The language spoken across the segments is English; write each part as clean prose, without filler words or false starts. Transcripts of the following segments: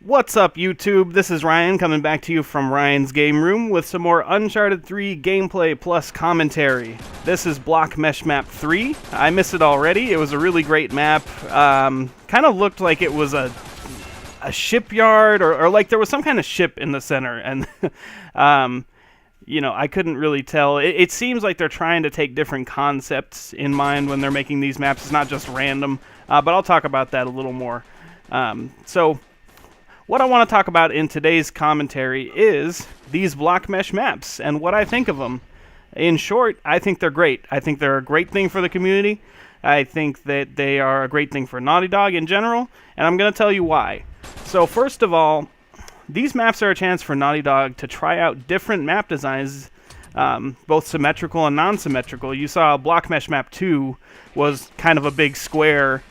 What's up, YouTube? This is Ryan coming back to you from Ryan's Game Room with some more Uncharted 3 gameplay plus commentary. This is Block Mesh Map 3. I missed it already. It was a really great map. Kind of looked like it was a shipyard or like there was some kind of ship in the center. And, you know, I couldn't really tell. It seems like they're trying to take different concepts in mind when they're making these maps. It's not just random, but I'll talk about that a little more. What I want to talk about in today's commentary is these block mesh maps and what I think of them. In short, I think they're great. I think they're a great thing for the community. I think that they are a great thing for Naughty Dog in general, and I'm going to tell you why. So first of all, these maps are a chance for Naughty Dog to try out different map designs, both symmetrical and non-symmetrical. You saw Block Mesh Map 2 was kind of a big square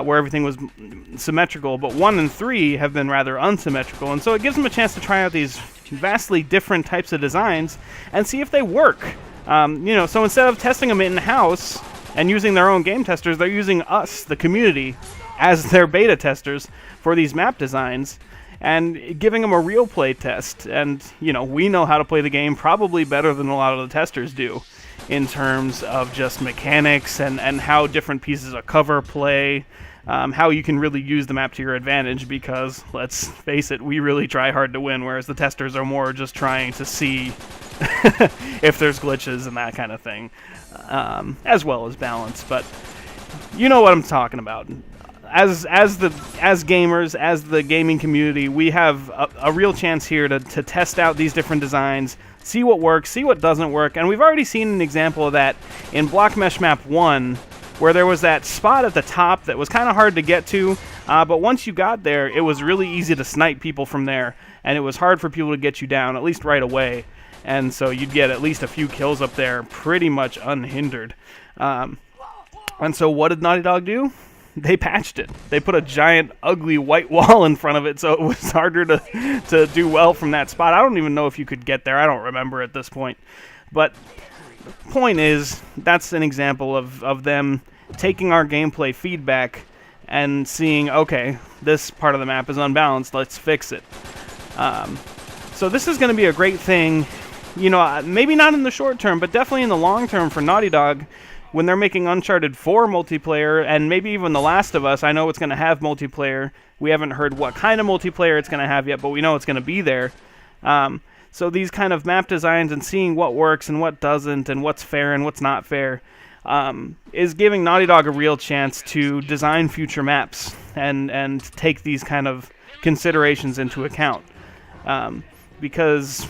where everything was symmetrical, but 1 and 3 have been rather unsymmetrical, and so it gives them a chance to try out these vastly different types of designs and see if they work. So instead of testing them in-house and using their own game testers, they're using us, the community, as their beta testers for these map designs and giving them a real play test. And, you know, we know how to play the game probably better than a lot of the testers do in terms of just mechanics and how different pieces of cover play, how you can really use the map to your advantage, because, let's face it, we really try hard to win, whereas the testers are more just trying to see if there's glitches and that kind of thing, as well as balance. But you know what I'm talking about. As gamers, as the gaming community, we have a real chance here to test out these different designs, see what works, see what doesn't work, and we've already seen an example of that in Block Mesh Map 1, where there was that spot at the top that was kind of hard to get to, but once you got there, it was really easy to snipe people from there, and it was hard for people to get you down, at least right away, and so you'd get at least a few kills up there pretty much unhindered. And so what did Naughty Dog do? They patched it. They put a giant, ugly white wall in front of it, so it was harder to do well from that spot. I don't even know if you could get there. I don't remember at this point. But the point is, that's an example of them taking our gameplay feedback and seeing, okay, this part of the map is unbalanced, let's fix it. So this is going to be a great thing, you know, maybe not in the short term, but definitely in the long term for Naughty Dog, when they're making Uncharted 4 multiplayer, and maybe even The Last of Us. I know it's going to have multiplayer. We haven't heard what kind of multiplayer it's going to have yet, but we know it's going to be there. So these kind of map designs and seeing what works and what doesn't and what's fair and what's not fair is giving Naughty Dog a real chance to design future maps and take these kind of considerations into account. Because,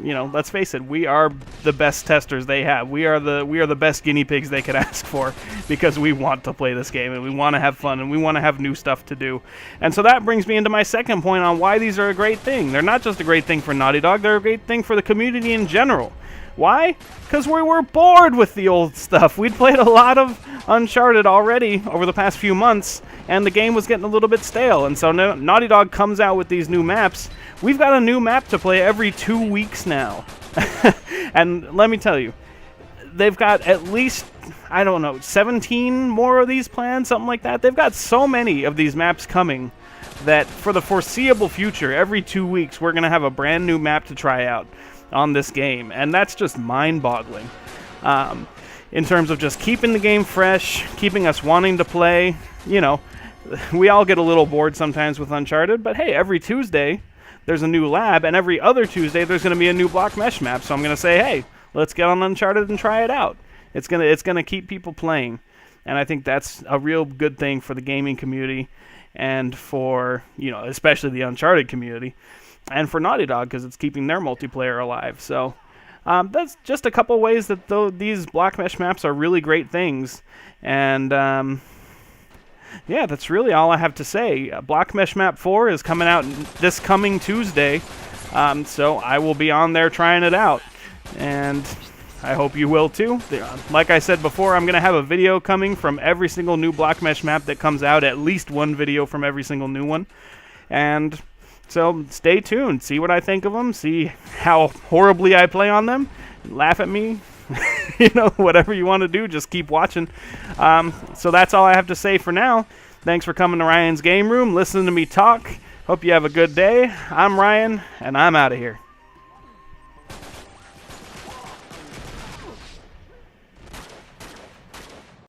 you know, let's face it, we are the best testers they have. We are the best guinea pigs they could ask for, because we want to play this game and we want to have fun and we want to have new stuff to do. And so that brings me into my second point on why these are a great thing. They're not just a great thing for Naughty Dog, they're a great thing for the community in general. Why? Because we were bored with the old stuff. We'd played a lot of Uncharted already over the past few months, and the game was getting a little bit stale. And so Naughty Dog comes out with these new maps. We've got a new map to play every 2 weeks now. And let me tell you, they've got at least, I don't know, 17 more of these planned, something like that. They've got so many of these maps coming that for the foreseeable future, every 2 weeks, we're going to have a brand new map to try out on this game. And that's just mind-boggling. In terms of just keeping the game fresh, keeping us wanting to play. You know, we all get a little bored sometimes with Uncharted, but hey, every Tuesday there's a new lab, and every other Tuesday there's going to be a new block mesh map. So I'm going to say, hey, let's get on Uncharted and try it out. It's gonna keep people playing, and I think that's a real good thing for the gaming community, and for, you know, especially the Uncharted community, and for Naughty Dog, because it's keeping their multiplayer alive. So that's just a couple ways that these block mesh maps are really great things, and yeah, that's really all I have to say. Block Mesh Map 4 is coming out this coming Tuesday, so I will be on there trying it out, and I hope you will too. Like I said before, I'm going to have a video coming from every single new Block Mesh map that comes out, at least one video from every single new one, and so stay tuned, see what I think of them, see how horribly I play on them, laugh at me. You know, whatever you want to do, just keep watching. So that's all I have to say for now. Thanks for coming to Ryan's Game Room, listening to me talk. Hope you have a good day. I'm Ryan, and I'm out of here.